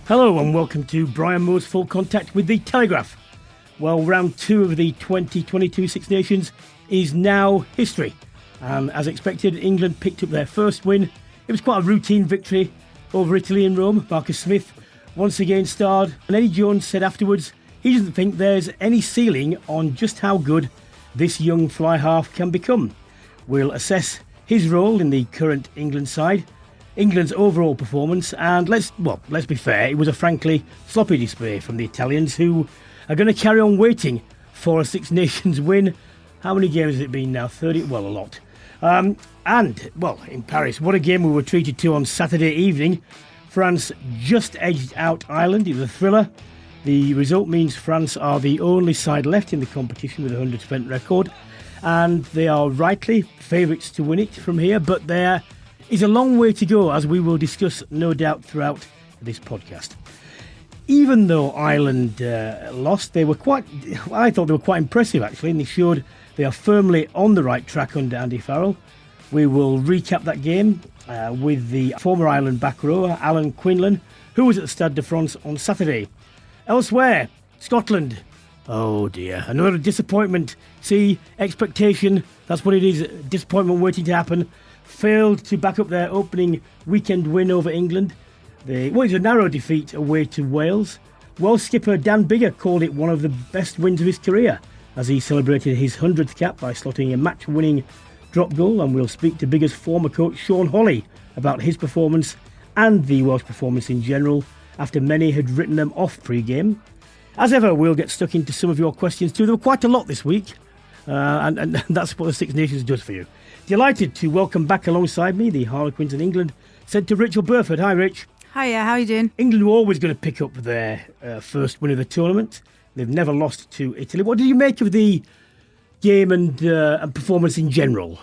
Hello and welcome to Brian Moore's Full Contact with the Telegraph. Well, round 2 of the 2022 Six Nations is now history. And as expected, England picked up their first win. It was quite a routine victory over Italy in Rome. Marcus Smith once again starred. And Eddie Jones said afterwards he doesn't think there's any ceiling on just how good this young fly half can become. We'll assess his role in the current England side, England's overall performance, and let's be fair, it was a frankly sloppy display from the Italians, who are going to carry on waiting for a Six Nations win. How many games has it been now? 30? Well, a lot. In Paris, what a game we were treated to on Saturday evening. France just edged out Ireland. It was a thriller. The result means France are the only side left in the competition with a 100% record, and they are rightly favourites to win it from here, but there is a long way to go, as we will discuss no doubt throughout this podcast. Even though Ireland lost, I thought they were quite impressive actually, and they showed they are firmly on the right track under Andy Farrell. We will recap that game with the former Ireland back rower, Alan Quinlan, who was at the Stade de France on Saturday. Elsewhere, Scotland. Oh dear, another disappointment. See, expectation, that's what it is, disappointment waiting to happen. Failed to back up their opening weekend win over England. It was a narrow defeat away to Wales. Welsh skipper Dan Biggar called it one of the best wins of his career as he celebrated his 100th cap by slotting a match-winning drop goal, and we'll speak to Biggar's former coach Sean Holley about his performance and the Welsh performance in general after many had written them off pre-game. As ever, we'll get stuck into some of your questions too. There were quite a lot this week, and that's what the Six Nations does for you. Delighted to welcome back alongside me the Harlequins and England centre Rachael Burford. Hi, Rach. Hiya, how are you doing? England were always going to pick up their first win of the tournament. They've never lost to Italy. What did you make of the game and performance in general?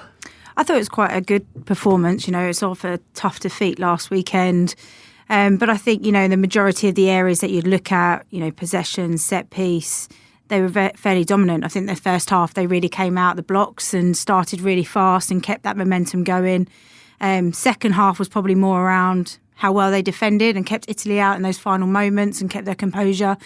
I thought it was quite a good performance. You know, it's off a tough defeat last weekend. But I think, the majority of the areas that you'd look at, possession, set piece, they were fairly dominant. I think the first half they really came out the blocks and started really fast and kept that momentum going. Second half was probably more around how well they defended and kept Italy out in those final moments and kept their composure.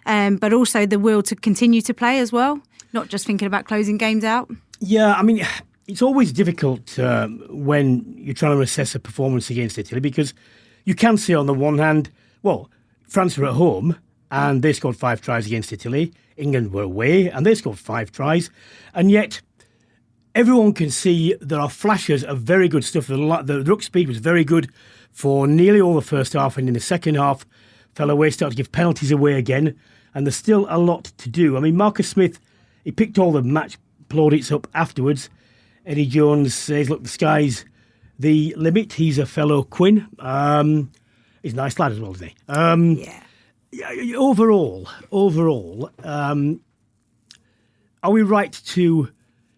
But also the will to continue to play as well, not just thinking about closing games out. Yeah, I mean, it's always difficult when you're trying to assess a performance against Italy, because you can say on the one hand, well, France were at home and they scored 5 tries against Italy. England were away and they scored 5 tries. And yet everyone can see there are flashes of very good stuff. The ruck speed was very good for nearly all the first half, and in the second half fell away, started to give penalties away again. And there's still a lot to do. I mean, Marcus Smith, he picked all the match plaudits up afterwards. Eddie Jones says, look, the sky's the limit. He's a fellow Quinn. He's a nice lad as well, isn't he? Yeah. Overall, are we right to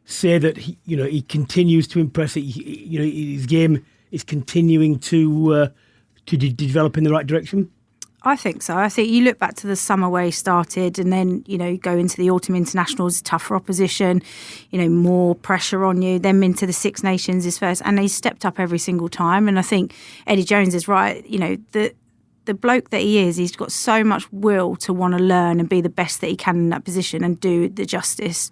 say that he continues to impress? His game is continuing to develop in the right direction? I think so. I think you look back to the summer where he started, and then, go into the autumn internationals, tougher opposition, more pressure on you, then into the Six Nations is first, and he stepped up every single time. And I think Eddie Jones is right. The bloke that he is, he's got so much will to want to learn and be the best that he can in that position and do the justice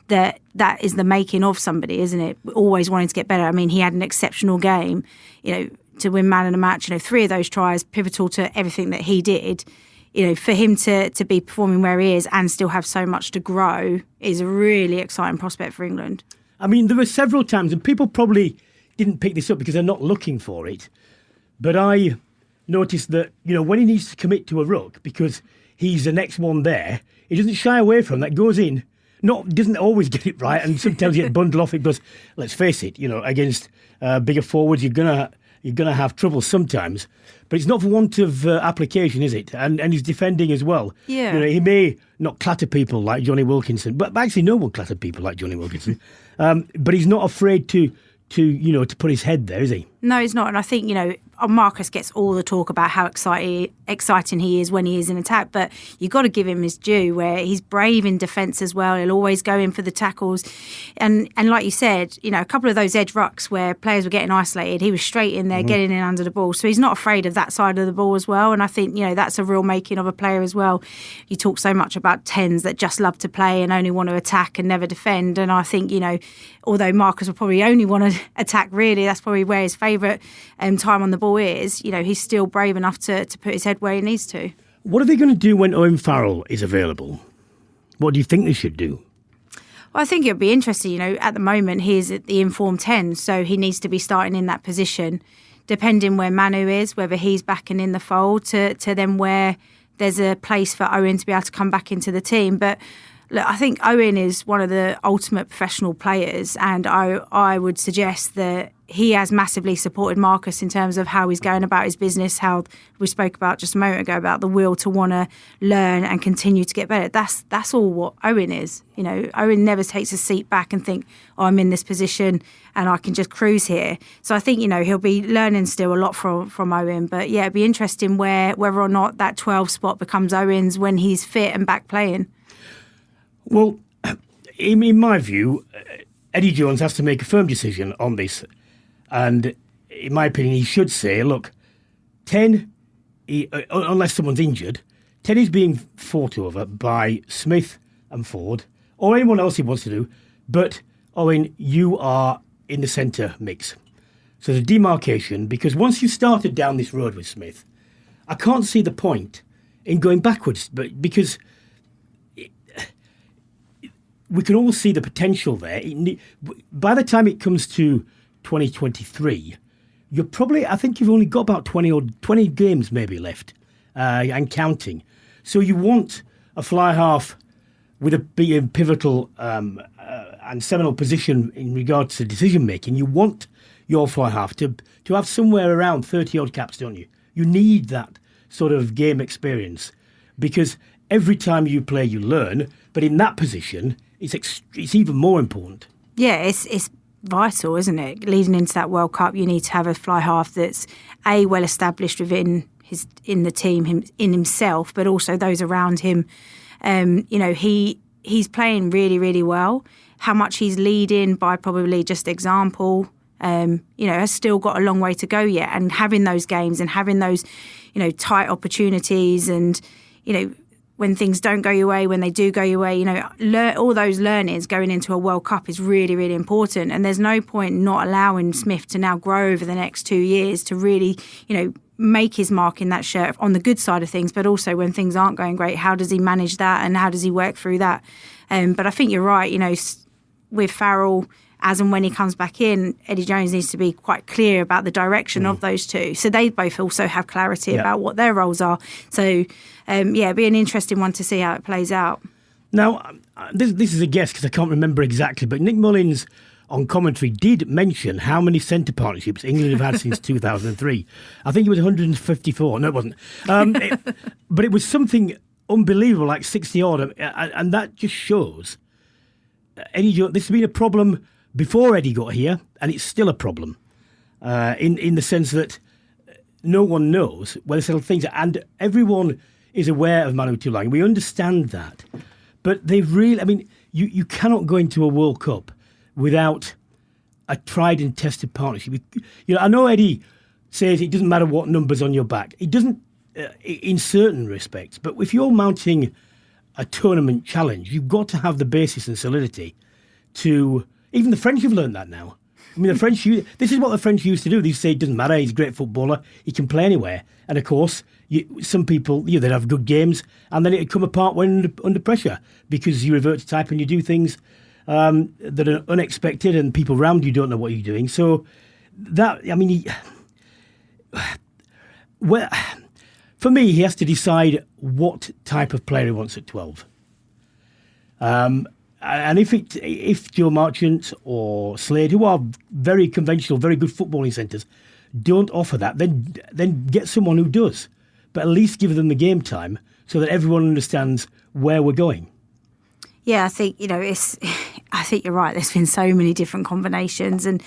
that is the making of somebody, isn't it? Always wanting to get better. I mean, he had an exceptional game, to win man of the match, 3 of those tries pivotal to everything that he did. For him to be performing where he is and still have so much to grow is a really exciting prospect for England. I mean, there were several times, and people probably didn't pick this up because they're not looking for it, but I noticed that, when he needs to commit to a ruck because he's the next one there, he doesn't shy away from that, goes in, doesn't always get it right, and sometimes you get bundled off it because, let's face it, against bigger forwards, you're gonna have trouble sometimes, but it's not for want of application, is it? And he's defending as well. Yeah. He may not clatter people like Johnny Wilkinson, but actually no one clattered people like Johnny Wilkinson. But he's not afraid to put his head there, is he? No, he's not. And I think, Marcus gets all the talk about how exciting he is when he is in attack, but you've got to give him his due where he's brave in defence as well. He'll always go in for the tackles. And like you said, a couple of those edge rucks where players were getting isolated, he was straight in there, getting in under the ball. So he's not afraid of that side of the ball as well. And I think, that's a real making of a player as well. You talk so much about 10s that just love to play and only want to attack and never defend. And I think, although Marcus will probably only want to attack, really, that's probably where his favourite time on the ball is, he's still brave enough to put his head where he needs to. What are they going to do when Owen Farrell is available? What do you think they should do? Well, I think it'll be interesting. At the moment, he's at the informed 10, so he needs to be starting in that position. Depending where Manu is, whether he's back and in the fold, to then where there's a place for Owen to be able to come back into the team. But look, I think Owen is one of the ultimate professional players, and I would suggest that he has massively supported Marcus in terms of how he's going about his business, how we spoke about just a moment ago about the will to want to learn and continue to get better. That's all what Owen is. Owen never takes a seat back and think, I'm in this position and I can just cruise here. So I think, he'll be learning still a lot from Owen. But yeah, it'd be interesting whether or not that 12 spot becomes Owen's when he's fit and back playing. Well, in my view, Eddie Jones has to make a firm decision on this. And in my opinion, he should say, look, 10, unless someone's injured, 10 is being fought over by Smith and Ford, or anyone else he wants to do. But, Owen, you are in the centre mix. So the demarcation, because once you started down this road with Smith, I can't see the point in going backwards, but because we can all see the potential there. By the time it comes to 2023, I think you've only got about 20 games maybe left and counting. So you want a fly half with a pivotal and seminal position in regards to decision making. You want your fly half to have somewhere around 30 odd caps, don't you? You need that sort of game experience because every time you play, you learn. But in that position, it's even more important. Yeah, it's vital, isn't it? Leading into that World Cup, you need to have a fly half that's well established within in the team, in himself, but also those around him. He's playing really, really well. How much he's leading by probably just example, has still got a long way to go yet. And having those games and having those, tight opportunities and, when things don't go your way, when they do go your way, all those learnings going into a World Cup is really, really important. And there's no point not allowing Smith to now grow over the next 2 years to really, make his mark in that shirt on the good side of things, but also when things aren't going great, how does he manage that and how does he work through that? But I think you're right, with Farrell, as and when he comes back in, Eddie Jones needs to be quite clear about the direction of those two. So they both also have clarity about what their roles are. So, it'd be an interesting one to see how it plays out. Now, this is a guess because I can't remember exactly, but Nick Mullins on commentary did mention how many centre partnerships England have had since 2003. I think it was 154. No, it wasn't. But it was something unbelievable, like 60 odd. And that just shows Eddie Jones, this has been a problem before Eddie got here, and it's still a problem in the sense that no one knows where the things are. And everyone is aware of Manu Tuilagi. We understand that. But they've really, you cannot go into a World Cup without a tried and tested partnership. I know Eddie says it doesn't matter what number's on your back. It doesn't in certain respects. But if you're mounting a tournament challenge, you've got to have the basis and solidity to... Even the French have learned that now. The French, this is what the French used to do. They say it doesn't matter, he's a great footballer, he can play anywhere. And of course, some people, they'd have good games, and then it'd come apart when under pressure, because you revert to type and you do things that are unexpected, and people around you don't know what you're doing. So that, for me, he has to decide what type of player he wants at 12. And if Joe Marchant or Slade, who are very conventional, very good footballing centres, don't offer that, then get someone who does. But at least give them the game time so that everyone understands where we're going. Yeah, I think, I think you're right. There's been so many different combinations. And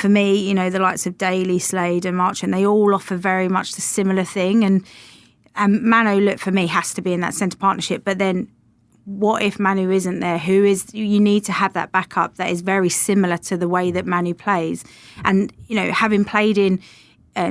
for me, the likes of Daly, Slade and Marchand, they all offer very much the similar thing. And Manu, look, for me, has to be in that centre partnership. But then what if Manu isn't there? You need to have that backup that is very similar to the way that Manu plays. And, having played in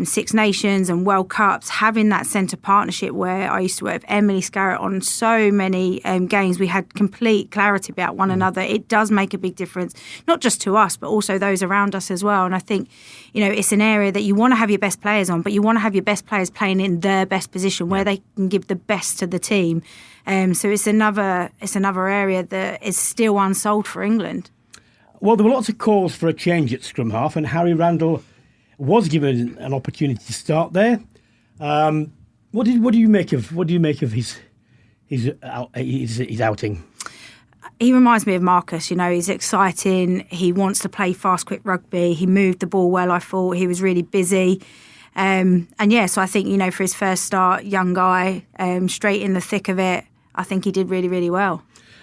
Six Nations and World Cups, having that centre partnership where I used to work with Emily Scarrett on so many games, we had complete clarity about one another. It does make a big difference, not just to us, but also those around us as well. And I think, it's an area that you want to have your best players on, but you want to have your best players playing in their best position where they can give the best to the team. So it's another area that is still unsold for England. Well, there were lots of calls for a change at scrum-half, and Harry Randall was given an opportunity to start there. What do you make of his outing? He reminds me of Marcus. He's exciting. He wants to play fast, quick rugby. He moved the ball well. I thought he was really busy. So I think for his first start, young guy, straight in the thick of it. I think he did really, really well.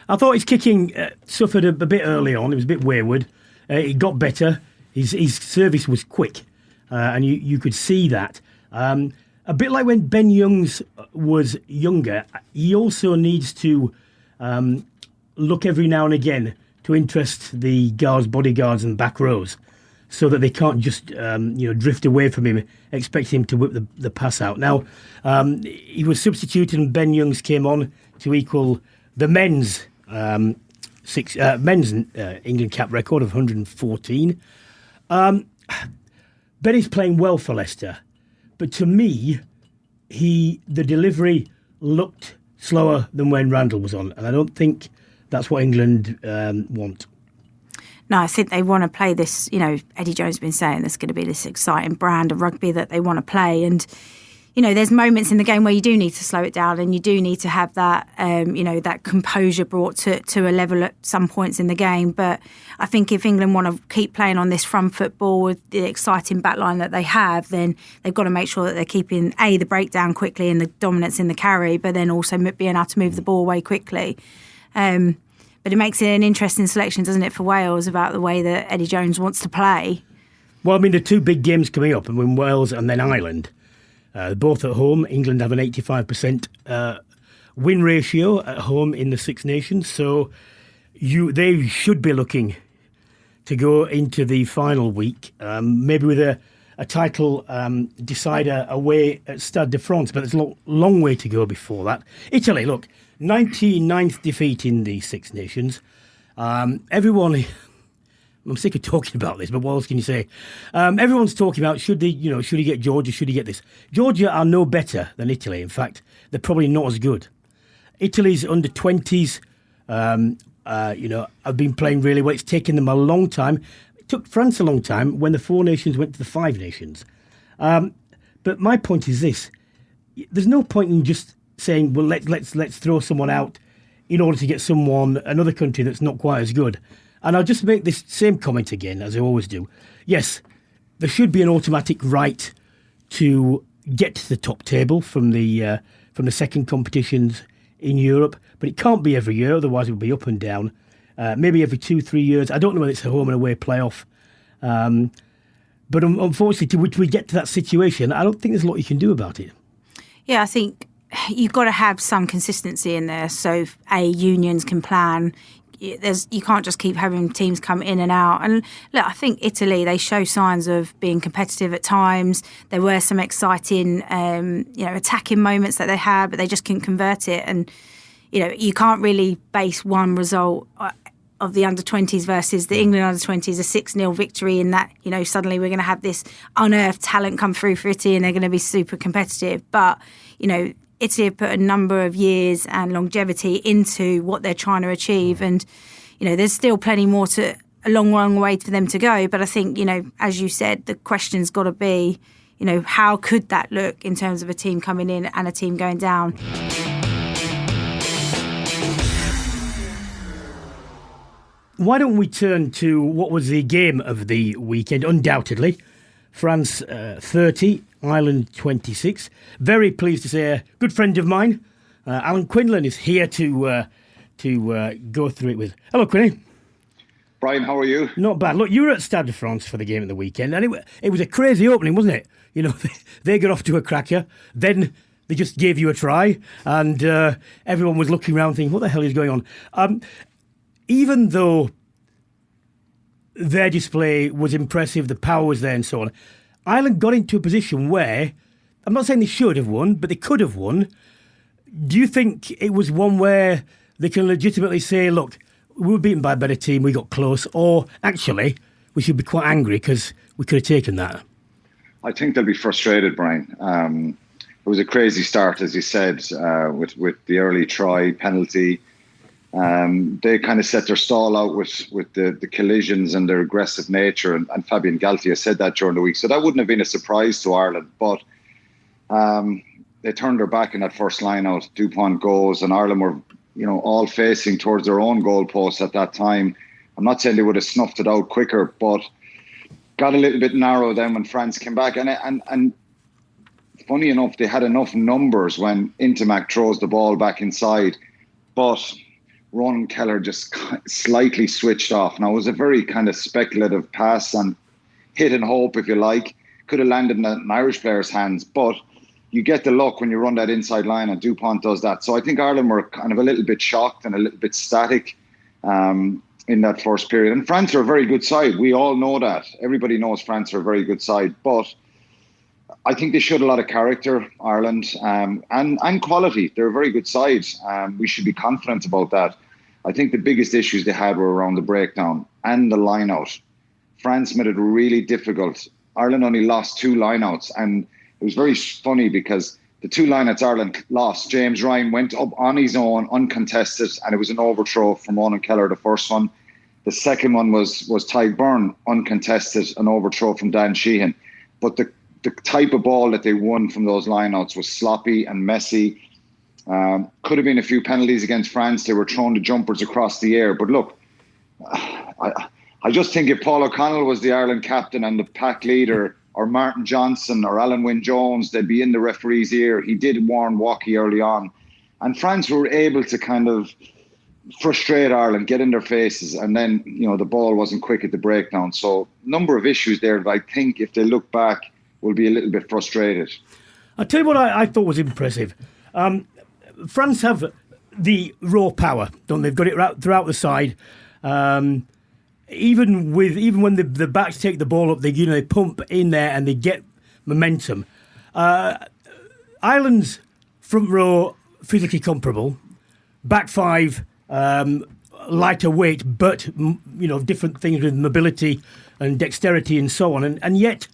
I thought his kicking suffered a bit early on. It was a bit wayward. It got better. His service was quick. And you could see that. A bit like when Ben Youngs was younger, he also needs to look every now and again to interest the bodyguards and back rows so that they can't just drift away from him, expecting him to whip the pass out. Now, he was substituted and Ben Youngs came on to equal the men's England cap record of 114. Benny's playing well for Leicester, but to me, the delivery looked slower than when Randall was on, and I don't think that's what England want. No, I think they want to play this, Eddie Jones has been saying there's going to be this exciting brand of rugby that they want to play, and there's moments in the game where you do need to slow it down and you do need to have that, that composure brought to a level at some points in the game. But I think if England want to keep playing on this front football with the exciting backline that they have, then they've got to make sure that they're keeping, the breakdown quickly and the dominance in the carry, but then also being able to move the ball away quickly. But it makes it an interesting selection, doesn't it, for Wales about the way that Eddie Jones wants to play. Well, I mean, the two big games coming up, and when Wales and then Ireland. Both at home. England have an 85% win ratio at home in the Six Nations, so they should be looking to go into the final week, maybe with a title decider away at Stade de France, but there's a long way to go before that. Italy, look, 99th defeat in the Six Nations. Everyone... I'm sick of talking about this, but what else can you say? Everyone's talking about should he get Georgia, should he get this? Georgia are no better than Italy. In fact, they're probably not as good. Italy's under 20s, have been playing really well. It's taken them a long time. It took France a long time when the Four Nations went to the Five Nations. But my point is this: there's no point in just saying, well, let's throw someone out in order to get another country that's not quite as good. And I'll just make this same comment again, as I always do. Yes, there should be an automatic right to get to the top table from the second competitions in Europe, but it can't be every year, otherwise it will be up and down. Maybe every 2-3 years. I don't know whether it's a home and away playoff. But unfortunately, till we get to that situation, I don't think there's a lot you can do about it. Yeah, I think you've got to have some consistency in there so unions can plan. You can't just keep having teams come in and out. And look, I think Italy, they show signs of being competitive at times. There were some exciting, attacking moments that they had, but they just couldn't convert it. And, you can't really base one result of the under-20s versus the England under-20s, a 6-0 victory in that, suddenly we're going to have this unearthed talent come through for Italy and they're going to be super competitive. But, Italy have put a number of years and longevity into what they're trying to achieve. And, there's still plenty more a long way for them to go. But I think, as you said, the question's got to be, how could that look in terms of a team coming in and a team going down? Why don't we turn to what was the game of the weekend? Undoubtedly, France 30, Ireland 26. Very pleased to say a good friend of mine, Alan Quinlan, is here to to go through it with. Hello, Quinny. Brian, how are you? Not bad. Look, you were at Stade de France for the game at the weekend, and it was a crazy opening, wasn't it? You know, they got off to a cracker, then they just gave you a try, and everyone was looking around thinking, what the hell is going on? Even though their display was impressive, the power was there and so on, Ireland got into a position where, I'm not saying they should have won, but they could have won. Do you think it was one where they can legitimately say, look, we were beaten by a better team, we got close, or actually, we should be quite angry because we could have taken that? I think they'll be frustrated, Brian. It was a crazy start, as you said, with the early try penalty. They kind of set their stall out with the collisions and their aggressive nature, and Fabien Galthié said that during the week. So that wouldn't have been a surprise to Ireland, but they turned their back in that first line out. Dupont goes, and Ireland were, all facing towards their own goalposts at that time. I'm not saying they would have snuffed it out quicker, but got a little bit narrow then when France came back. And funny enough, they had enough numbers when Intermac throws the ball back inside, but Ronan Kelleher just slightly switched off. Now, it was a very kind of speculative pass and hit and hope, if you like. Could have landed in an Irish player's hands, but you get the luck when you run that inside line, and Dupont does that. So I think Ireland were kind of a little bit shocked and a little bit static in that first period. And France are a very good side. We all know that. Everybody knows France are a very good side. But I think they showed a lot of character, Ireland, and quality. They're a very good side. We should be confident about that. I think the biggest issues they had were around the breakdown and the line-out. France made it really difficult. Ireland only lost 2 line-outs, and it was very funny because the 2 line-outs Ireland lost, James Ryan went up on his own, uncontested, and it was an overthrow from Ronan Kelleher, the first one. The second one was Tadhg Beirne, uncontested, an overthrow from Dan Sheehan. But the type of ball that they won from those lineouts was sloppy and messy. Could have been a few penalties against France. They were throwing the jumpers across the air. But look, I just think if Paul O'Connell was the Ireland captain and the pack leader, or Martin Johnson or Alan Wynne-Jones, they'd be in the referee's ear. He did warn Walkie early on. And France were able to kind of frustrate Ireland, get in their faces, and then, the ball wasn't quick at the breakdown. So number of issues there that I think, if they look back, will be a little bit frustrated. I'll tell you what I thought was impressive. France have the raw power, don't they? They've got it throughout the side. Even when the backs take the ball up, they pump in there and they get momentum. Ireland's front row physically comparable, back 5 lighter weight, but different things with mobility and dexterity and so on, and yet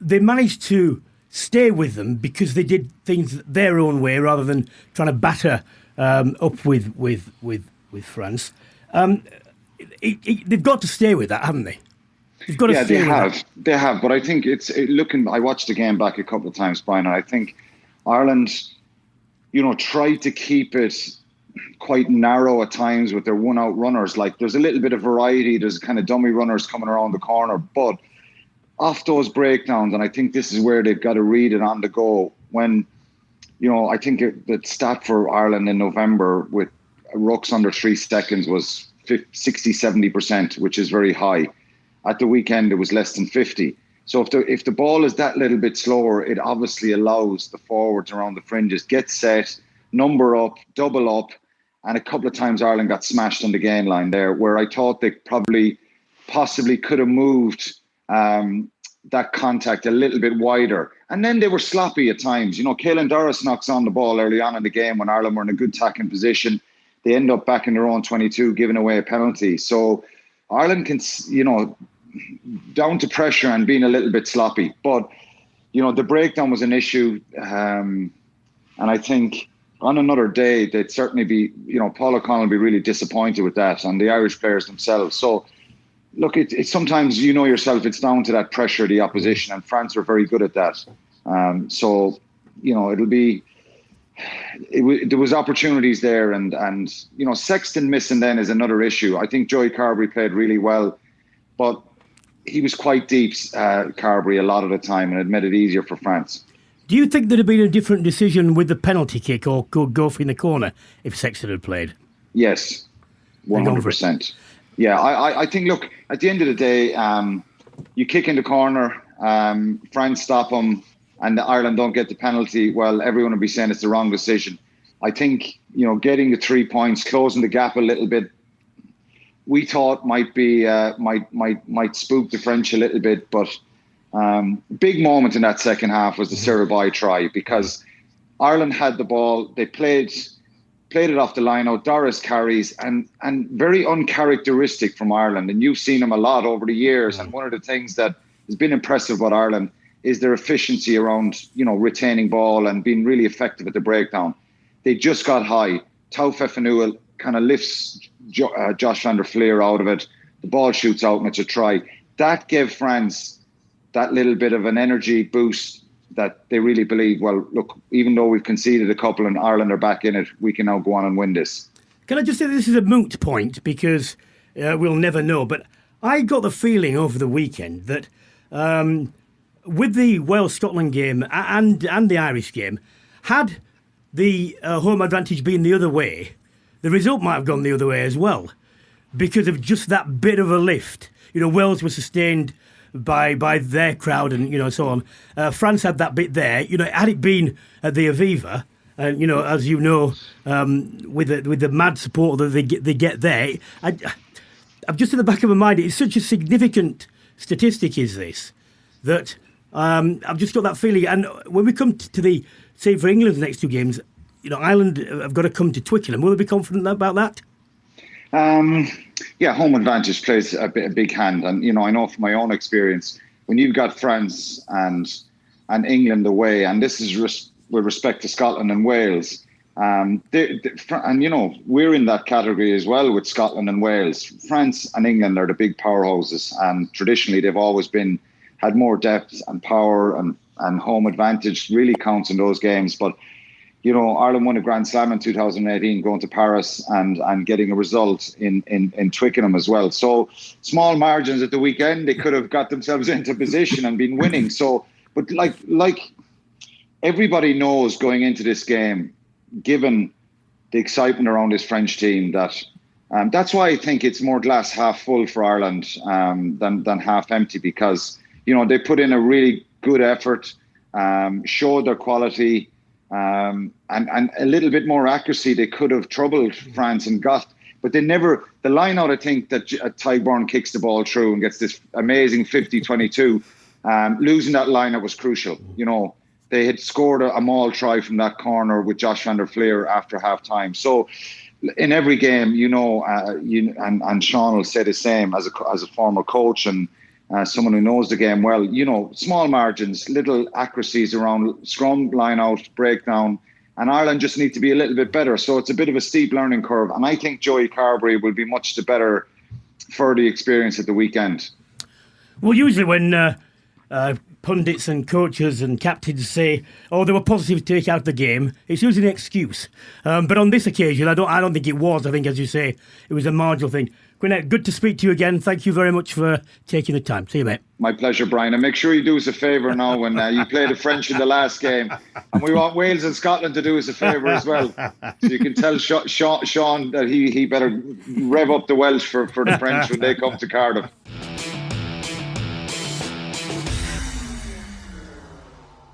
they managed to stay with them because they did things their own way rather than trying to batter up with France. They've got to stay with that, haven't they? They've got to stay with that. They have. But I think I watched the game back a couple of times, Brian, and I think Ireland, tried to keep it quite narrow at times with their one-out runners. Like, there's a little bit of variety. There's kind of dummy runners coming around the corner. But off those breakdowns, and I think this is where they've got to read it on the go, when, I think the stat for Ireland in November with rucks under 3 seconds was 60-70%, which is very high. At the weekend, it was less than 50. So if the ball is that little bit slower, it obviously allows the forwards around the fringes get set, number up, double up, and a couple of times Ireland got smashed on the gain line there, where I thought they possibly could have moved that contact a little bit wider. And then they were sloppy at times. Caelan Doris knocks on the ball early on in the game when Ireland were in a good attacking position. They end up back in their own 22, giving away a penalty. So Ireland can, down to pressure and being a little bit sloppy. But, the breakdown was an issue. And I think on another day, they'd certainly be, Paul O'Connell would be really disappointed with that, and the Irish players themselves. So, look, it's sometimes, yourself, it's down to that pressure of the opposition, and France are very good at that. So, it'll be... there was opportunities there, and Sexton missing then is another issue. I think Joey Carbery played really well, but he was quite deep, Carbery, a lot of the time, and it made it easier for France. Do you think there'd have been a different decision with the penalty kick or Goff in the corner if Sexton had played? Yes, 100%. Yeah, I think, look, at the end of the day, you kick in the corner, France stop them, and Ireland don't get the penalty. Well, everyone will be saying it's the wrong decision. I think, getting the 3 points, closing the gap a little bit, we thought might be might spook the French a little bit, but big moment in that second half was the Sirabai try, because Ireland had the ball, they played it off the line out, Doris carries, and very uncharacteristic from Ireland. And you've seen them a lot over the years. And one of the things that has been impressive about Ireland is their efficiency around, retaining ball and being really effective at the breakdown. They just got high. Tau Fefenuel kind of lifts Josh van der Fleer out of it. The ball shoots out and it's a try. That gave France that little bit of an energy boost that they really believe, well, look, even though we've conceded a couple and Ireland are back in it, we can now go on and win this. Can I just say this is a moot point, because we'll never know, but I got the feeling over the weekend that with the Wales-Scotland game and the Irish game, had the home advantage been the other way, the result might have gone the other way as well, because of just that bit of a lift. Wales was sustained by their crowd and so on. France had that bit there. Had it been at the Aviva, and as with the mad support that they get there, I'm just in the back of my mind. It's such a significant statistic, is this, that I've just got that feeling. And when we come to the same for England's next two games, Ireland have got to come to Twickenham. Will they be confident about that? Yeah, home advantage plays a big hand, and I know from my own experience, when you've got France and England away, and this is with respect to Scotland and Wales, and we're in that category as well with Scotland and Wales. France and England are the big powerhouses, and traditionally they've always had more depth and power, and home advantage really counts in those games. But Ireland won a Grand Slam in 2018, going to Paris and getting a result in Twickenham as well. So small margins at the weekend, they could have got themselves into position and been winning. So, but like everybody knows going into this game, given the excitement around this French team, that that's why I think it's more glass half full for Ireland than half empty, because they put in a really good effort, showed their quality. And a little bit more accuracy, they could have troubled France and but they never, the line out, I think, that Tyburn kicks the ball through and gets this amazing 50-22, losing that line out was crucial. They had scored a maul try from that corner with Josh van der Fleer after half time. So in every game, and Sean will say the same as a former coach and someone who knows the game well, small margins, little accuracies around scrum, line out, breakdown, and Ireland just need to be a little bit better. So it's a bit of a steep learning curve, and I think Joey Carberry will be much the better for the experience at the weekend. Well, usually when pundits and coaches and captains say, they were positive to take out the game, it's usually an excuse. But on this occasion, I don't think it was. I think, as you say, it was a marginal thing. Quinlan, good to speak to you again. Thank you very much for taking the time. See you, mate. My pleasure, Brian. And make sure you do us a favour now when you play the French in the last game. And we want Wales and Scotland to do us a favour as well. So you can tell Sean that he better rev up the Welsh for the French when they come to Cardiff.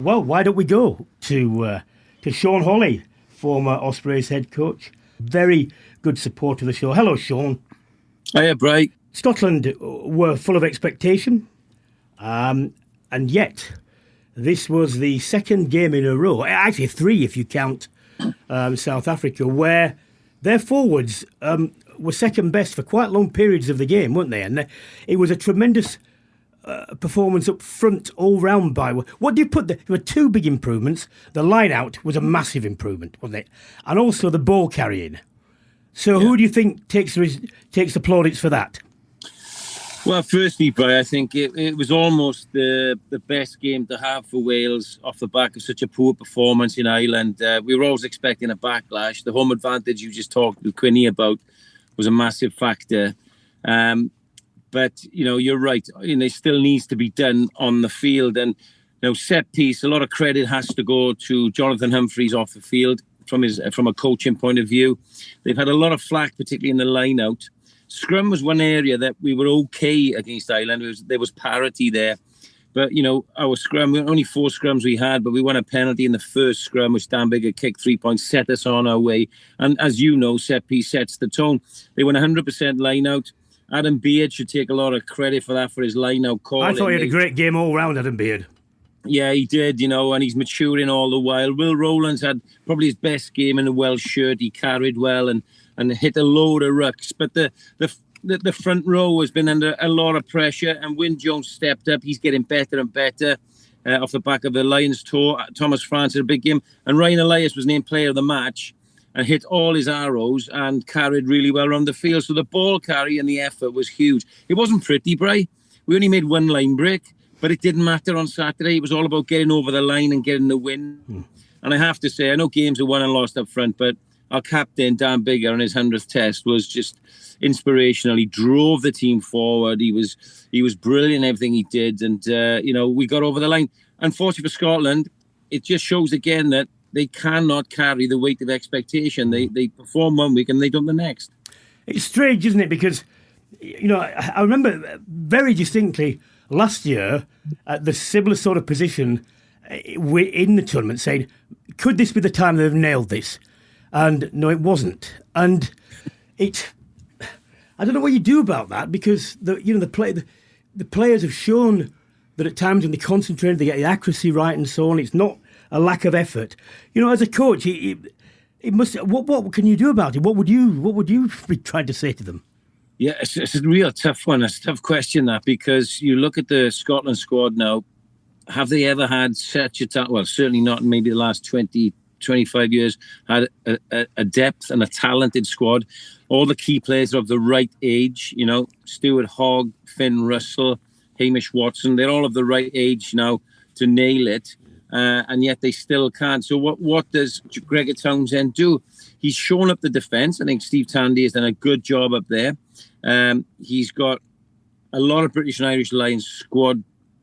Well, why don't we go to Sean Hawley, former Ospreys head coach. Very good support of the show. Hello, Sean. Hiya, Bright. Scotland were full of expectation, and yet this was the second game in a row, actually three if you count South Africa, where their forwards were second best for quite long periods of the game, weren't they? And it was a tremendous performance up front all round by. What do you put there? There were two big improvements. The line out was a massive improvement, wasn't it? And also the ball carrying. So who do you think takes the plaudits for that? Well, firstly, Brian, I think it was almost the best game to have for Wales off the back of such a poor performance in Ireland. We were always expecting a backlash. The home advantage you just talked with Quinny about was a massive factor. But, you're right. It still needs to be done on the field. And, set piece, a lot of credit has to go to Jonathan Humphreys off the field. from a coaching point of view. They've had a lot of flack, particularly in the line out. Scrum was one area that we were okay against Ireland. There was parity there. But, our scrum, only 4 scrums we had, but we won a penalty in the first scrum, which Dan Biggar kicked 3 points, set us on our way. And as you know, set piece sets the tone. They went 100% line out. Adam Beard should take a lot of credit for that, for his line out call. I thought he had a great game all round, Adam Beard. Yeah, he did, and he's maturing all the while. Will Rowlands had probably his best game in the Welsh shirt. He carried well and hit a load of rucks. But the front row has been under a lot of pressure, and Wyn Jones stepped up. He's getting better and better off the back of the Lions tour. Thomas France had a big game, and Ryan Elias was named player of the match and hit all his arrows and carried really well around the field. So the ball carry and the effort was huge. It wasn't pretty, Bri. We only made 1 line break, but it didn't matter on Saturday. It was all about getting over the line and getting the win. And I have to say, I know games are won and lost up front, but our captain, Dan Biggar, on his 100th test was just inspirational. He drove the team forward. He was brilliant in everything he did. And, we got over the line. Unfortunately for Scotland, it just shows again that they cannot carry the weight of expectation. They perform one week and they don't the next. It's strange, isn't it? Because, I remember very distinctly last year at the similar sort of position in the tournament saying, could this be the time they've nailed this? And no, it wasn't. And I don't know what you do about that, because the players have shown that at times when they concentrate, they get the accuracy right and so on. It's not a lack of effort. As a coach, it must. What can you do about it? What would you be trying to say to them? Yeah, it's a real tough one. It's a tough question, that, because you look at the Scotland squad now. Have they ever had such a talent? Well, certainly not in maybe the last 20, 25 years, had a depth and a talented squad. All the key players are of the right age, Stuart Hogg, Finn Russell, Hamish Watson, they're all of the right age now to nail it, and yet they still can't. So what does Gregor Townsend do? He's shown up the defence. I think Steve Tandy has done a good job up there. He's got a lot of British and Irish Lions squad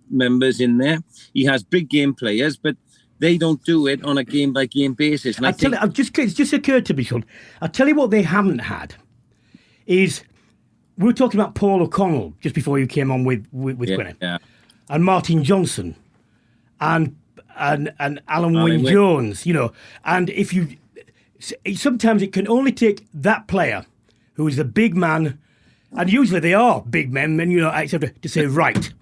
members in there. He has big game players, but they don't do it on a game-by-game basis. And it's just occurred to me, Sean. I'll tell you what they haven't had is, we were talking about Paul O'Connell just before you came on with Gwyneth, and Martin Johnson, and Alan Wyn Jones, and if you, sometimes it can only take that player who is the big man, and usually they are big men, and except to say, right,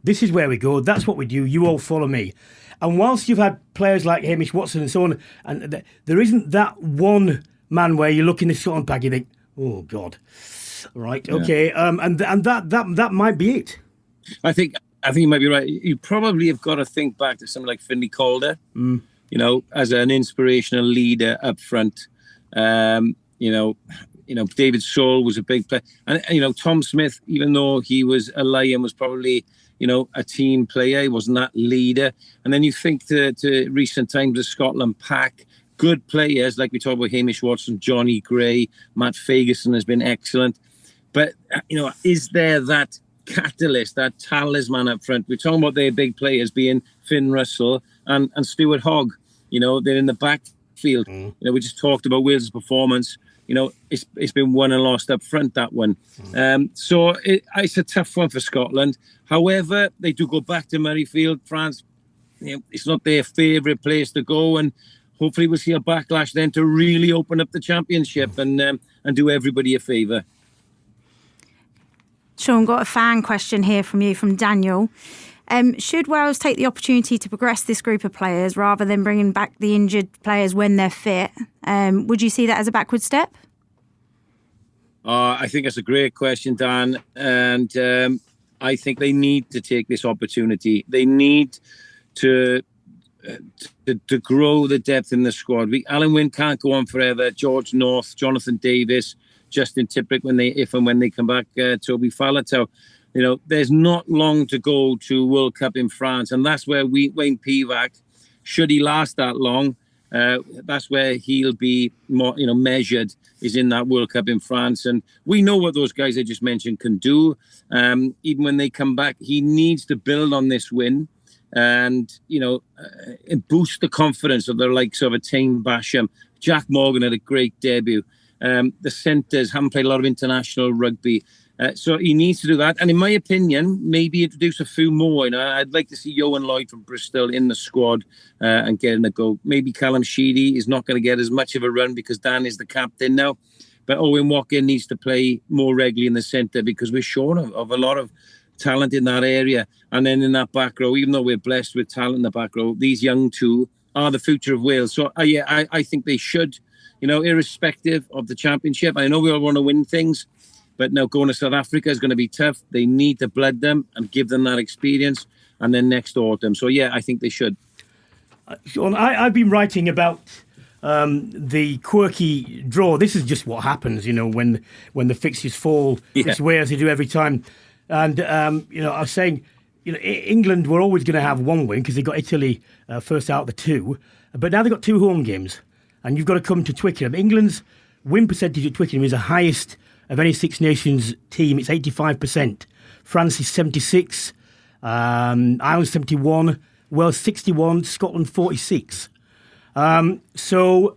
this is where we go, that's what we do, you all follow me. And whilst you've had players like Hamish Watson and so on, and there isn't that one man where you look in the Scotland pack, you think, oh God, right, okay, and that might be it. I think you might be right. You probably have got to think back to someone like Finlay Calder, as an inspirational leader up front. David Soul was a big player, and Tom Smith, even though he was a Lion, was probably a team player. He wasn't that leader. And then you think to recent times, the Scotland pack, good players, like we talked about Hamish Watson, Johnny Gray, Matt Ferguson has been excellent. But, is there that catalyst, that talisman up front? We're talking about their big players being Finn Russell and Stuart Hogg. They're in the backfield. We just talked about Wales' performance. It's been won and lost up front, that one. So it's a tough one for Scotland. However, they do go back to Murrayfield. France, it's not their favourite place to go, and hopefully we'll see a backlash then to really open up the championship and do everybody a favour. Sean, got a fan question here from you, from Daniel. Should Wales take the opportunity to progress this group of players rather than bringing back the injured players when they're fit? Would you see that as a backward step? I think that's a great question, Dan. And I think they need to take this opportunity. They need to grow the depth in the squad. Alan Wynne can't go on forever. George North, Jonathan Davis, Justin Tipuric, if and when they come back, Toby Faletau. There's not long to go to World Cup in France, and that's where Wayne Pivac, should he last that long, that's where he'll be more, measured, is in that World Cup in France. And we know what those guys I just mentioned can do. Even when they come back, he needs to build on this win and, boost the confidence of the likes of a Tame Basham Jack Morgan had a great debut. The centres haven't played a lot of international rugby. So he needs to do that. And in my opinion, maybe introduce a few more. I'd like to see Owen Lloyd from Bristol in the squad and getting a go. Maybe Callum Sheedy is not going to get as much of a run because Dan is the captain now. But Owen Watkin needs to play more regularly in the centre because we're short of a lot of talent in that area. And then in that back row, even though we're blessed with talent in the back row, these young two are the future of Wales. So I think they should, irrespective of the championship. I know we all want to win things, but now going to South Africa is going to be tough. They need to blood them and give them that experience. And then next autumn. So, I think they should. Sean, I've been writing about the quirky draw. This is just what happens, when the fixtures fall. It's way as they do every time. And, I was saying, England were always going to have one win because they got Italy first out of the two. But now they've got two home games. And you've got to come to Twickenham. England's win percentage at Twickenham is the highest of any Six Nations team. It's 85%. France is 76%. Ireland 71%. Wales 61%. Scotland 46%. So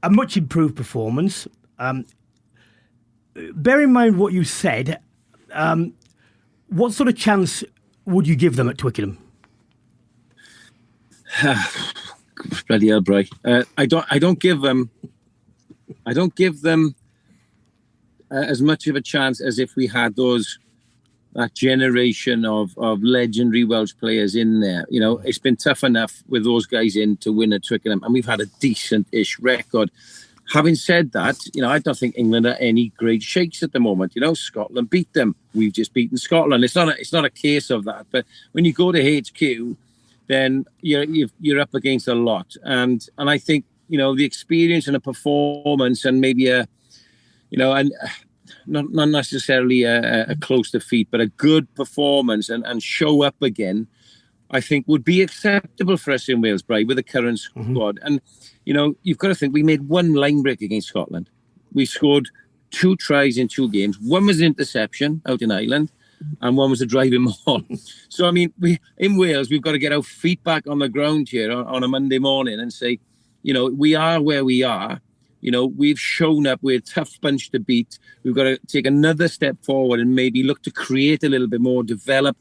a much improved performance. Bear in mind what you said. What sort of chance would you give them at Twickenham? Bloody hell, Bry. I don't give them as much of a chance as if we had that generation of legendary Welsh players in there. It's been tough enough with those guys in to win at Twickenham, and we've had a decent-ish record. Having said that, I don't think England are any great shakes at the moment. Scotland beat them. We've just beaten Scotland. It's not a case of that. But when you go to HQ, then you're up against a lot. And I think, the experience and a performance and maybe and not necessarily a close defeat, but a good performance and show up again, I think would be acceptable for us in Wales, Bri, with the current squad. And, you've got to think we made one line break against Scotland. We scored 2 tries in 2 games. One was an interception out in Ireland and one was a driving maul. So, in Wales, we've got to get our feet back on the ground here on a Monday morning and say, we are where we are. We've shown up. We're a tough bunch to beat. We've got to take another step forward and maybe look to create a little bit more, develop,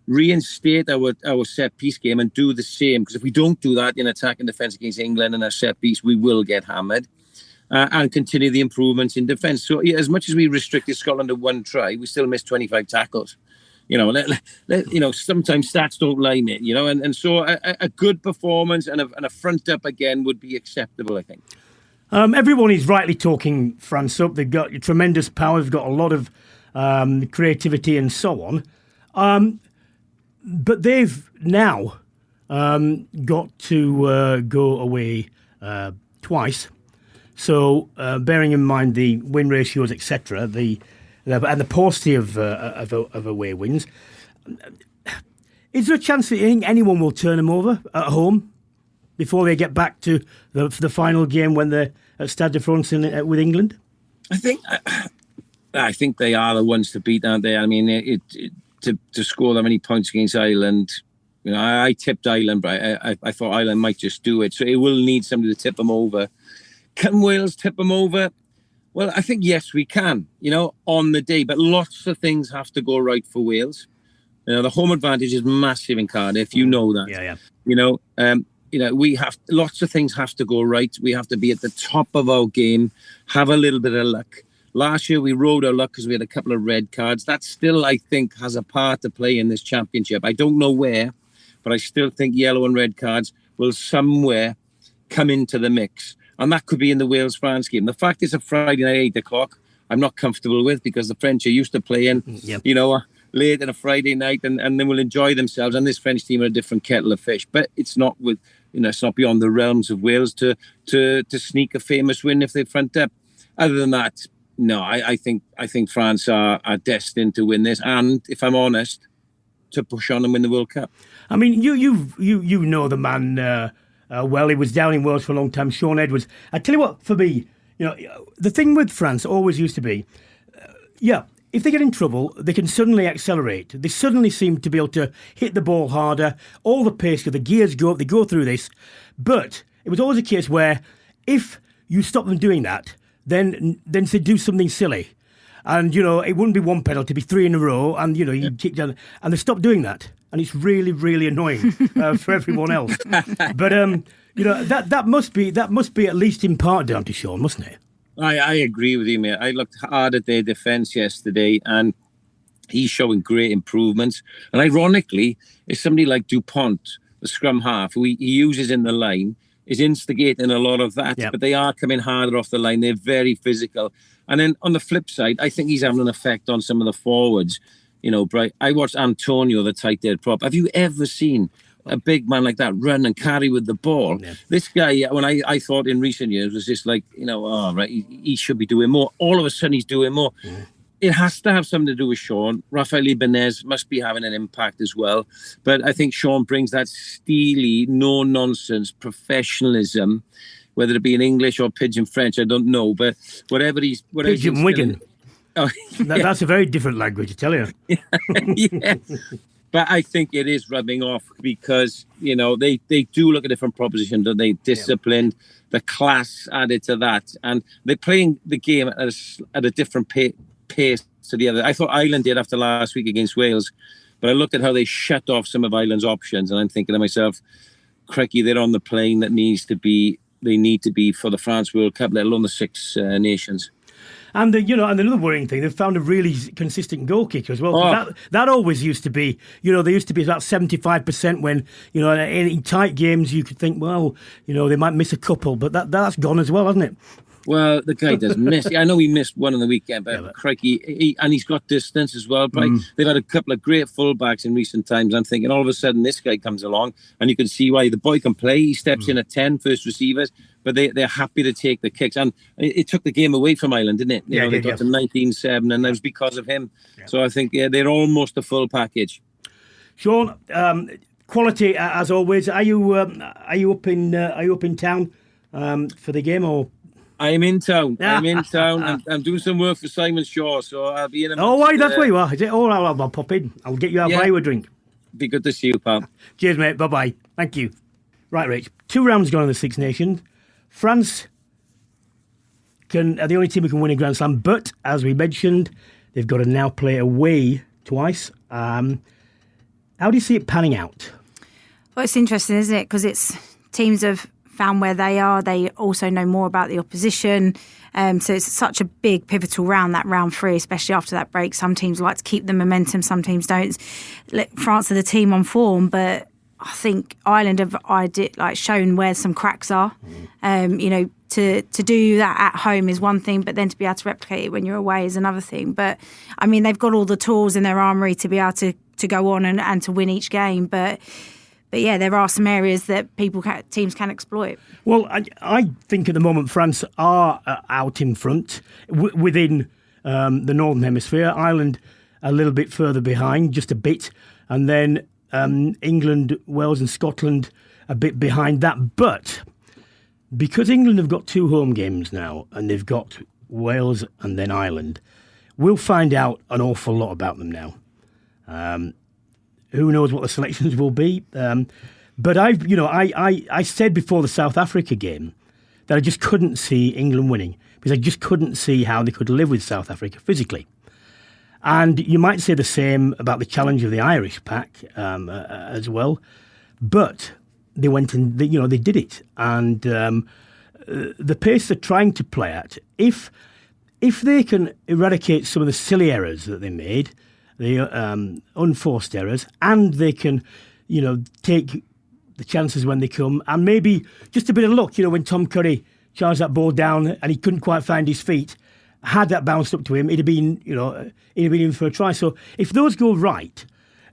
reinstate our set-piece game and do the same. Because if we don't do that in attack and defence against England and our set-piece, we will get hammered. And continue the improvements in defence. So as much as we restricted Scotland to 1 try, we still missed 25 tackles. Sometimes stats don't lie, mate. And so a good performance and a front up again would be acceptable, I think. Everyone is rightly talking France up. They've got tremendous power. They've got a lot of creativity and so on. But they've now got to go away twice. So bearing in mind the win ratios, etc., and the paucity of away wins, is there a chance that you think anyone will turn them over at home before they get back to the final game when they're at Stade de France with England? I think they are the ones to beat, aren't they? To score that many points against Ireland, I tipped Ireland, but I thought Ireland might just do it. So it will need somebody to tip them over. Can Wales tip them over? Well, I think yes, we can. On the day, but lots of things have to go right for Wales. The home advantage is massive in Cardiff. You know that. Yeah. We have lots of things have to go right. We have to be at the top of our game, have a little bit of luck. Last year we rode our luck because we had a couple of red cards. That still, I think, has a part to play in this championship. I don't know where, but I still think yellow and red cards will somewhere come into the mix. And that could be in the Wales-France game. The fact it's a Friday night, 8 o'clock, I'm not comfortable with because the French are used to playing, late on a Friday night and then will enjoy themselves. And this French team are a different kettle of fish. But it's not it's not beyond the realms of Wales to sneak a famous win if they front up. Other than that, no, I think France are destined to win this. And if I'm honest, to push on and win the World Cup. You know the man well. He was down in Wales for a long time, Sean Edwards. I tell you what, for me, the thing with France always used to be, if they get in trouble, they can suddenly accelerate. They suddenly seem to be able to hit the ball harder, all the pace, the gears go up, they go through this. But it was always a case where if you stop them doing that, then they do something silly. And, it wouldn't be one penalty, it'd be 3 in a row, and, you kick down. And they stop doing that. And it's really, really annoying for everyone else. But, that must be at least in part down to Sean, mustn't it? I agree with you, mate. I looked hard at their defence yesterday, and he's showing great improvements. And ironically, it's somebody like Dupont, the scrum-half, who he uses in the line, is instigating a lot of that. Yep. But they are coming harder off the line. They're very physical. And then on the flip side, I think he's having an effect on some of the forwards. Bright. I watched Antonio, the tight head prop. Have you ever seen a big man like that run and carry with the ball? Yeah. This guy, when I thought in recent years, was just like, he should be doing more. All of a sudden, he's doing more. Yeah. It has to have something to do with Sean. Rafael Ibanez must be having an impact as well. But I think Sean brings that steely, no-nonsense professionalism, whether it be in English or Pidgin French, I don't know. But whatever Pidgin Wigan. Oh, yeah. That's a very different language, I tell you. Yeah. But I think it is rubbing off because, they do look at different propositions, don't they? Disciplined, the class added to that. And they're playing the game at a different pace to the other. I thought Ireland did after last week against Wales, but I looked at how they shut off some of Ireland's options, and I'm thinking to myself, crikey, they're on the plane that they need to be for the France World Cup, let alone the Six Nations. And and another worrying thing, they've found a really consistent goal kicker as well. Oh. That always used to be, there used to be about 75% when, in tight games you could think, well, they might miss a couple, but that's gone as well, hasn't it? Well, the guy does miss. I know he missed one on the weekend, but crikey, and he's got distance as well. They've had a couple of great fullbacks in recent times. I'm thinking all of a sudden this guy comes along, and you can see why the boy can play. He steps in at 10 first receivers, but they're happy to take the kicks. And it took the game away from Ireland, didn't it? They got to 19-7, and that was because of him. Yeah. So I think they're almost a full package. Sean, quality as always. Are you up in town for the game or? I'm in town. I'm doing some work for Simon Shaw, so I'll be in a minute. Oh, why? That's where you are. Is it? Oh, I'll pop in. I'll get you out buy you a drink. Be good to see you, pal. Cheers, mate. Bye-bye. Thank you. Right, Rich. 2 rounds gone in the Six Nations. France are the only team who can win a Grand Slam, but as we mentioned, they've got to now play away twice. How do you see it panning out? Well, it's interesting, isn't it? Because it's teams have found where they are. They also know more about the opposition. So it's such a big pivotal round, that round 3, especially after that break. Some teams like to keep the momentum, some teams don't. France are the team on form, but I think Ireland have shown where some cracks are. To do that at home is one thing, but then to be able to replicate it when you're away is another thing. But I mean, they've got all the tools in their armoury to be able to go on and to win each game. But yeah, there are some areas that teams can exploit. Well, I think at the moment France are out in front within the Northern Hemisphere. Ireland a little bit further behind, just a bit. And then England, Wales and Scotland a bit behind that. But because England have got 2 home games now and they've got Wales and then Ireland, we'll find out an awful lot about them now. Who knows what the selections will be? But I said before the South Africa game that I just couldn't see England winning because I just couldn't see how they could live with South Africa physically. And you might say the same about the challenge of the Irish pack as well. But they went and they did it. And the pace they're trying to play at, if they can eradicate some of the silly errors that they made, the unforced errors, and they can, take the chances when they come, and maybe just a bit of luck, when Tom Curry charged that ball down and he couldn't quite find his feet, had that bounced up to him, he'd have been in for a try. So if those go right,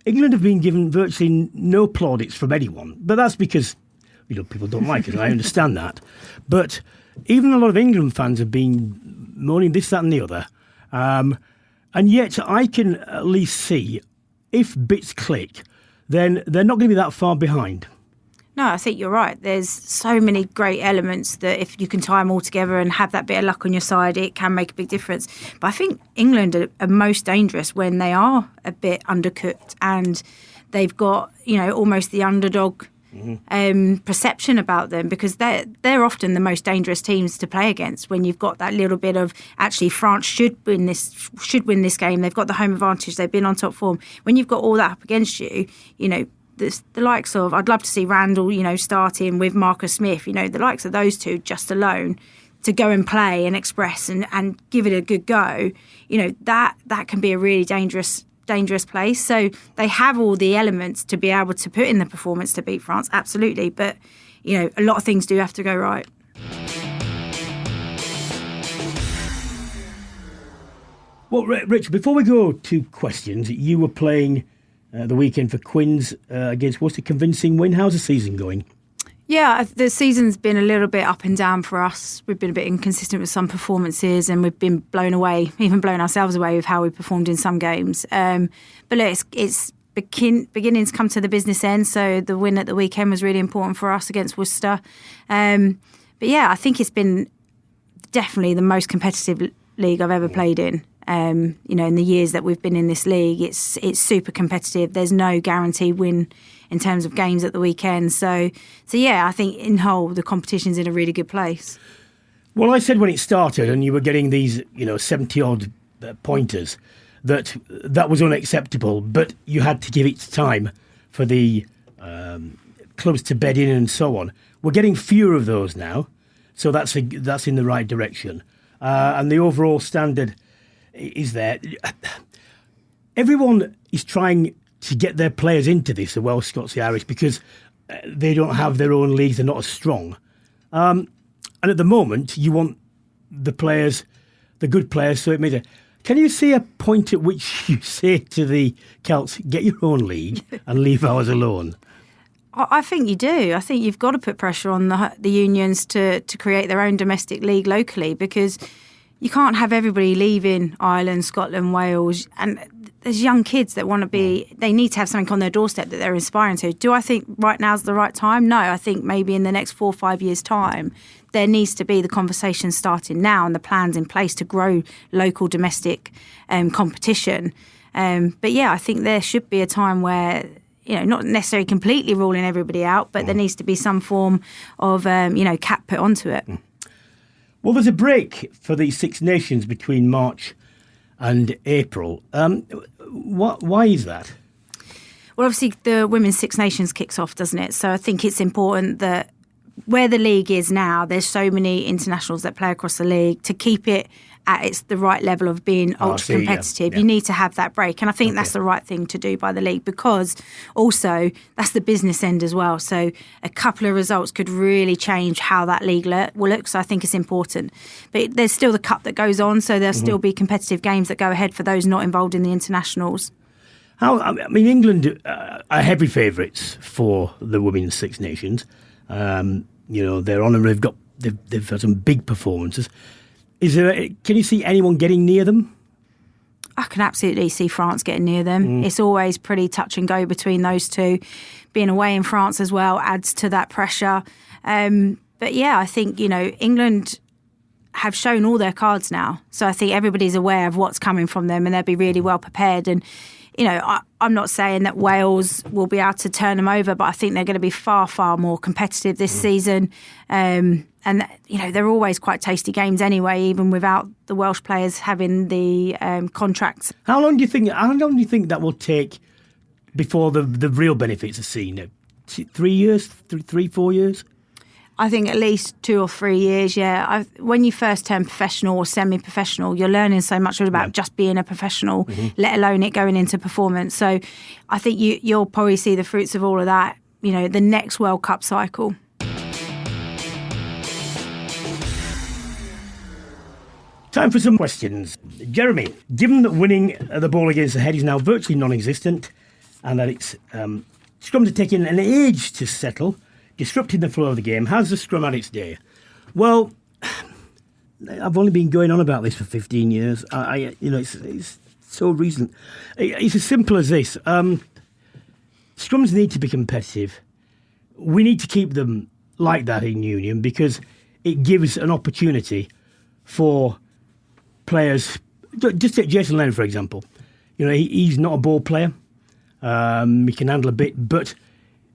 England have been given virtually no plaudits from anyone, but that's because people don't like it, and I understand that. But even a lot of England fans have been moaning this, that, and the other. And yet I can at least see if bits click, then they're not going to be that far behind. No, I think you're right. There's so many great elements that if you can tie them all together and have that bit of luck on your side, it can make a big difference. But I think England are most dangerous when they are a bit undercooked and they've got, almost the underdog perception about them, because they're often the most dangerous teams to play against. When you've got that little bit of actually France should win this game, they've got the home advantage, they've been on top form. When you've got all that up against you, the likes of, I'd love to see Randall, starting with Marcus Smith, the likes of those two just alone to go and play and express and give it a good go, that can be a really dangerous place. So they have all the elements to be able to put in the performance to beat France, absolutely. But, a lot of things do have to go right. Well, Rich, before we go to questions, you were playing the weekend for Quins against Worcester. Convincing win. How's the season going? Yeah, the season's been a little bit up and down for us. We've been a bit inconsistent with some performances, and we've been blown ourselves away with how we performed in some games. But look, it's beginning to come to the business end, so the win at the weekend was really important for us against Worcester. But yeah, I think it's been definitely the most competitive league I've ever played in. In the years that we've been in this league, it's super competitive. There's no guaranteed win in terms of games at the weekend. So yeah, I think in whole the competition's in a really good place. Well, I said when it started and you were getting these 70 odd pointers that was unacceptable, but you had to give it time for the clubs to bed in and so on. We're getting fewer of those now, so that's in the right direction, and the overall standard is there. Everyone is trying to get their players into this, the Welsh, Scots, the Irish, because they don't have their own leagues, they're not as strong. And at the moment, you want the players, the good players, so it means... Can you see a point at which you say to the Celts, get your own league and leave ours alone? I think you do. I think you've got to put pressure on the unions to create their own domestic league locally, because you can't have everybody leaving Ireland, Scotland, Wales, and there's young kids that want to be, they need to have something on their doorstep that they're inspiring to. Do I think right now's the right time? No, I think maybe in the next 4 or 5 years' time, there needs to be the conversation starting now and the plans in place to grow local domestic competition. But yeah, I think there should be a time where, not necessarily completely ruling everybody out, but there needs to be some form of, cap put onto it. Well, there's a break for the Six Nations between March and April. Why is that? Well, obviously the Women's Six Nations kicks off, doesn't it? So I think it's important that where the league is now, there's so many internationals that play across the league, to keep it at the right level of being ultra competitive. Yeah. You need to have that break. And I think that's the right thing to do by the league, because also that's the business end as well. So a couple of results could really change how that league will look. So I think it's important. But there's still the cup that goes on, so there'll still be competitive games that go ahead for those not involved in the internationals. England are heavy favourites for the Women's Six Nations. They're on, and they've had some big performances. Can you see anyone getting near them? I can absolutely see France getting near them. It's always pretty touch and go between those two. Being away in France as well adds to that pressure. But yeah, I think, England have shown all their cards now. So I think everybody's aware of what's coming from them, and they'll be really well prepared. And, I'm not saying that Wales will be able to turn them over, but I think they're going to be far, far more competitive this season. And, they're always quite tasty games anyway, even without the Welsh players having the contracts. How long do you think that will take before the real benefits are seen? 3 years? 3-4 years? I think at least 2 or 3 years, yeah. When you first turn professional or semi-professional, you're learning so much about just being a professional, let alone it going into performance. So I think you'll probably see the fruits of all of that, the next World Cup cycle. Time for some questions. Jeremy, given that winning the ball against the head is now virtually non-existent, and that it's scrums are taking an age to settle, disrupting the flow of the game, has the scrum had its day? Well, I've only been going on about this for 15 years. It's so recent. It's as simple as this. Scrums need to be competitive. We need to keep them like that in Union, because it gives an opportunity for players. Just take Jason Lennon, for example. He's not a ball player. He can handle a bit, but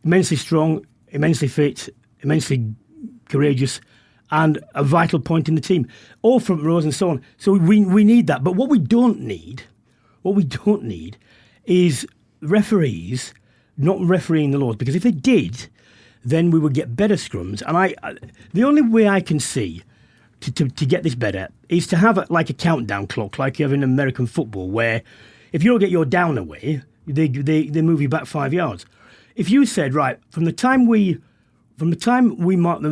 immensely strong. immensely fit, immensely courageous, and a vital point in the team. All front rows and so on. So we need that. But what we don't need is referees not refereeing the laws, because if they did, then we would get better scrums. And the only way I can see to get this better is to have like a countdown clock, like you have in American football, where if you don't get your down away, they move you back 5 yards. If you said, right, from the time the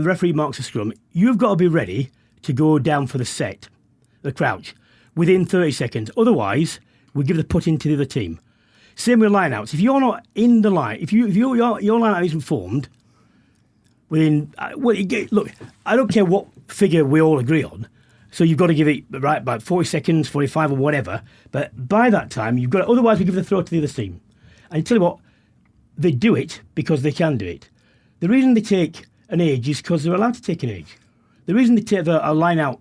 referee marks a scrum, you've got to be ready to go down for the crouch, within 30 seconds. Otherwise, we give the put into the other team. Same with lineouts. If you're not in the line, if your lineout isn't formed within, look, I don't care what figure we all agree on. So you've got to give it right about 40 seconds, 45 or whatever. But by that time, you've got to, otherwise we give the throw to the other team. And tell you what, they do it because they can do it. The reason they take an age is because they're allowed to take an age. The reason they take a line-out,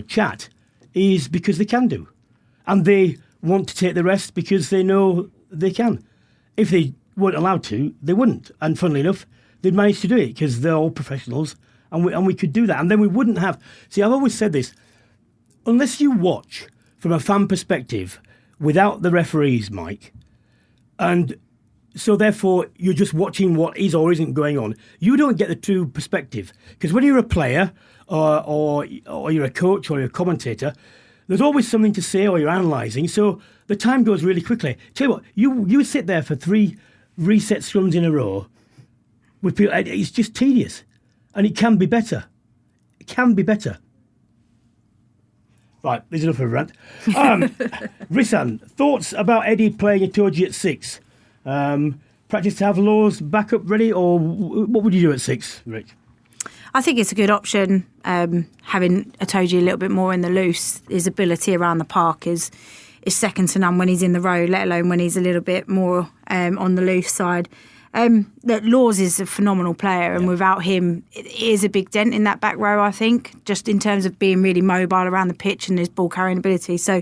chat is because they can do. And they want to take the rest because they know they can. If they weren't allowed to, they wouldn't. And funnily enough, they'd manage to do it because they're all professionals, and we could do that. And then we wouldn't have... See, I've always said this. Unless you watch from a fan perspective without the referees, Mike, and so therefore you're just watching what is or isn't going on, you don't get the true perspective. Because when you're a player or you're a coach or you're a commentator, there's always something to say or you're analysing, so the time goes really quickly. Tell you what, you sit there for 3 reset scrums in a row with people, it's just tedious. And it can be better. It can be better. Right, there's enough of a rant. Rissan, thoughts about Eddie playing Itoje at 6? Practice to have Laws back up ready, or what would you do at 6, Rick? I think it's a good option, having Itoje a little bit more in the loose. His ability around the park is second to none when he's in the row, let alone when he's a little bit more on the loose side. Laws is a phenomenal player, and without him, it is a big dent in that back row, I think, just in terms of being really mobile around the pitch and his ball carrying ability. So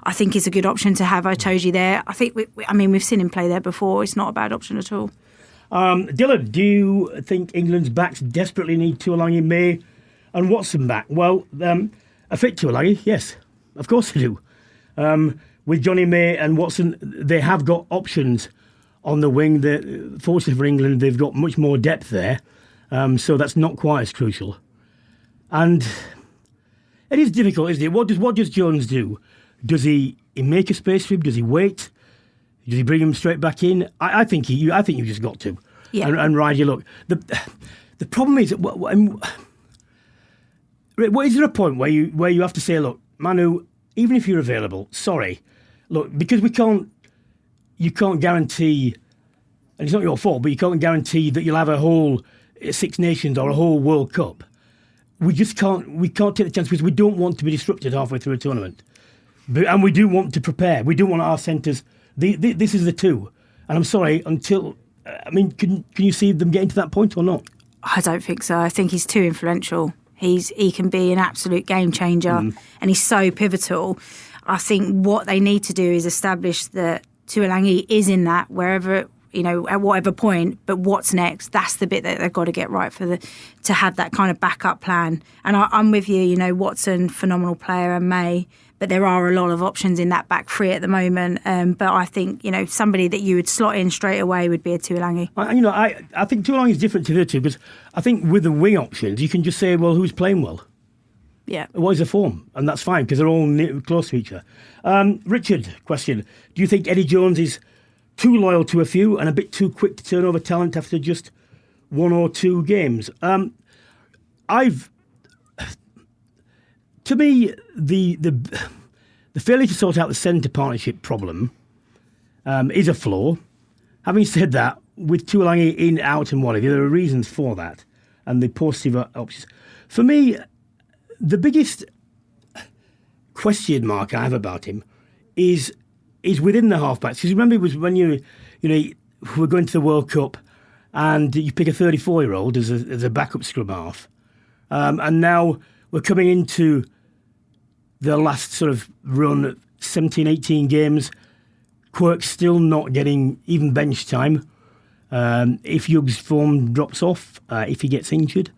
I think it's a good option to have Itoje there. I think, we've seen him play there before. It's not a bad option at all. Dylan, do you think England's backs desperately need Tuolangi, May and Watson back? Well, a fit Tuolangi, yes, of course they do. With Johnny May and Watson, they have got options on the wing. Fortunately for England, they've got much more depth there, so that's not quite as crucial. And it is difficult, isn't it? What does Jones do? Does he make a space for him? Does he wait? Does he bring him straight back in? I think you just got to and ride your luck. The problem is, is there a point where you have to say, look, Manu, even if you're available, sorry, look, because you can't guarantee, and it's not your fault, but you can't guarantee that you'll have a whole Six Nations or a whole World Cup. We can't take the chance because we don't want to be disrupted halfway through a tournament. And we do want to prepare. We do want our centres. This is the two. And I'm sorry, can you see them getting to that point or not? I don't think so. I think he's too influential. He can be an absolute game changer, and he's so pivotal. I think what they need to do is establish that Tuolangi is in that wherever, at whatever point, but what's next? That's the bit that they've got to get right to have that kind of backup plan. And I'm with you, Watson, phenomenal player, and May, but there are a lot of options in that back three at the moment. But I think, somebody that you would slot in straight away would be a Tuolangi. I think Tuolangi is different to the other two, because I think with the wing options, you can just say, well, who's playing well? Yeah. What is the form? And that's fine, because they're all close to each other. Richard, question. Do you think Eddie Jones is too loyal to a few and a bit too quick to turn over talent after just 1 or 2 games? To me, the failure to sort out the centre partnership problem is a flaw. Having said that, with Tuolangi in, out and whatever, there are reasons for that, and the positive options. For me, the biggest question mark I have about him is within the halfbacks. Because remember, it was when you were going to the World Cup and you pick a 34-year-old as a backup scrum half, and now we're coming into the last sort of run, 17, 18 games. Quirk's still not getting even bench time. If Hughes' form drops off, if he gets injured,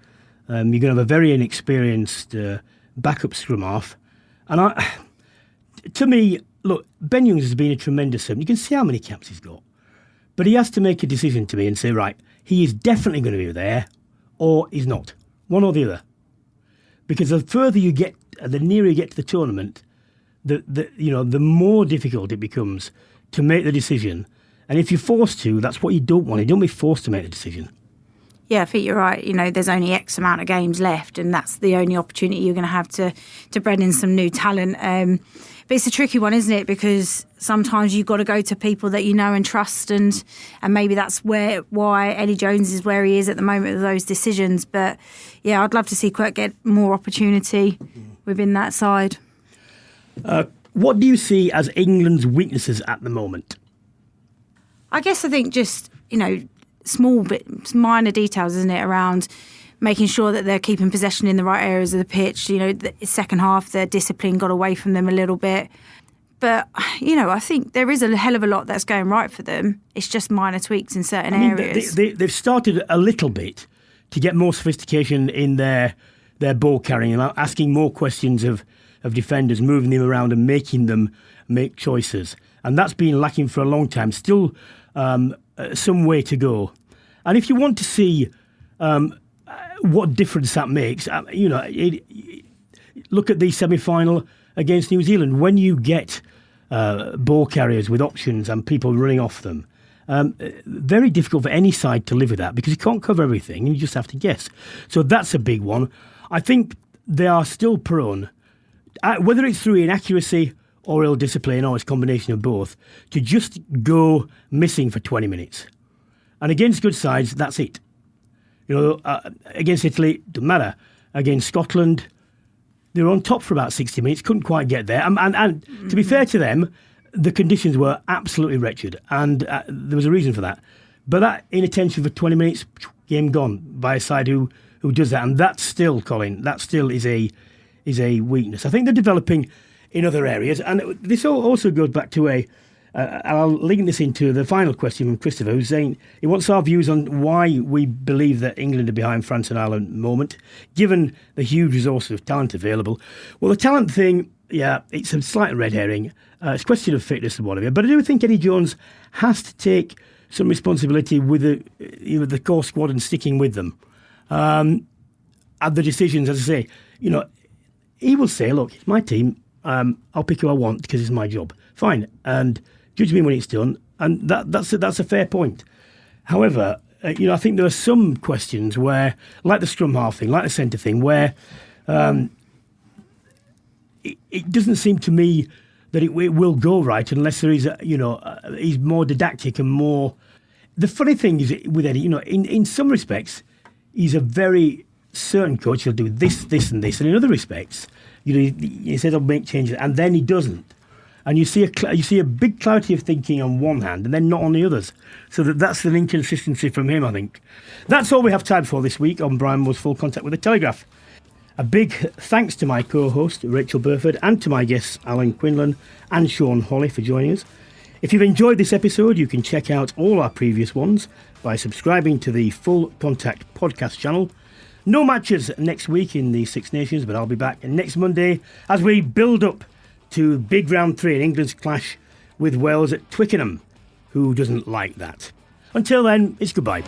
you're going to have a very inexperienced backup scrum half. And to me, look, Ben Youngs has been a tremendous servant. You can see how many caps he's got. But he has to make a decision to me and say, right, he is definitely going to be there or he's not. One or the other. Because the further you get, the nearer you get to the tournament, the more difficult it becomes to make the decision. And if you're forced to, that's what you don't want. You don't be forced to make the decision. Yeah, I think you're right. There's only X amount of games left, and that's the only opportunity you're going to have to bring in some new talent. But it's a tricky one, isn't it? Because sometimes you've got to go to people that you know and trust, and maybe that's why Eddie Jones is where he is at the moment with those decisions. But yeah, I'd love to see Quirk get more opportunity within that side. What do you see as England's weaknesses at the moment? I guess I think just, small bit, minor details, isn't it, around making sure that they're keeping possession in the right areas of the pitch. The second half, their discipline got away from them a little bit. But, I think there is a hell of a lot that's going right for them. It's just minor tweaks in certain areas. They've started a little bit to get more sophistication in their ball carrying, asking more questions of defenders, moving them around and making them make choices. And that's been lacking for a long time. Still some way to go. And if you want to see what difference that makes, look at the semi-final against New Zealand. When you get ball carriers with options and people running off them, very difficult for any side to live with that because you can't cover everything and you just have to guess. So that's a big one. I think they are still prone, whether it's through inaccuracy or ill-discipline or it's a combination of both, to just go missing for 20 minutes. And against good sides, that's it. Against Italy, doesn't matter. Against Scotland, they were on top for about 60 minutes, couldn't quite get there. And to be fair to them, the conditions were absolutely wretched, and there was a reason for that. But that inattention for 20 minutes, game gone by a side who does that. And that's still, Colin, that still is a weakness. I think they're developing in other areas. And this also goes back to I'll link this into the final question from Christopher, who's saying he wants our views on why we believe that England are behind France and Ireland at the moment, given the huge resources of talent available. Well, the talent thing, yeah, it's a slight red herring. It's a question of fitness and whatever. But I do think Eddie Jones has to take some responsibility with the core squad and sticking with them. At the decisions, as I say, he will say, look, it's my team. I'll pick who I want because it's my job. Fine, and judge me when it's done, and that's a fair point. However, I think there are some questions where, like the scrum-half thing, like the centre thing, where it doesn't seem to me that it will go right unless there is, he's more didactic and more. The funny thing is with Eddie, in some respects, he's a very certain coach. He'll do this, this, and this, and in other respects, he says I'll make changes, and then he doesn't. And you see a big clarity of thinking on one hand, and then not on the others. So that's an inconsistency from him, I think. That's all we have time for this week on Brian Moore's Full Contact with the Telegraph. A big thanks to my co-host Rachael Burford and to my guests Alan Quinlan and Sean Holly for joining us. If you've enjoyed this episode, you can check out all our previous ones by subscribing to the Full Contact podcast channel. No matches next week in the Six Nations, but I'll be back next Monday as we build up to big round 3 in England's clash with Wales at Twickenham. Who doesn't like that? Until then, it's goodbye.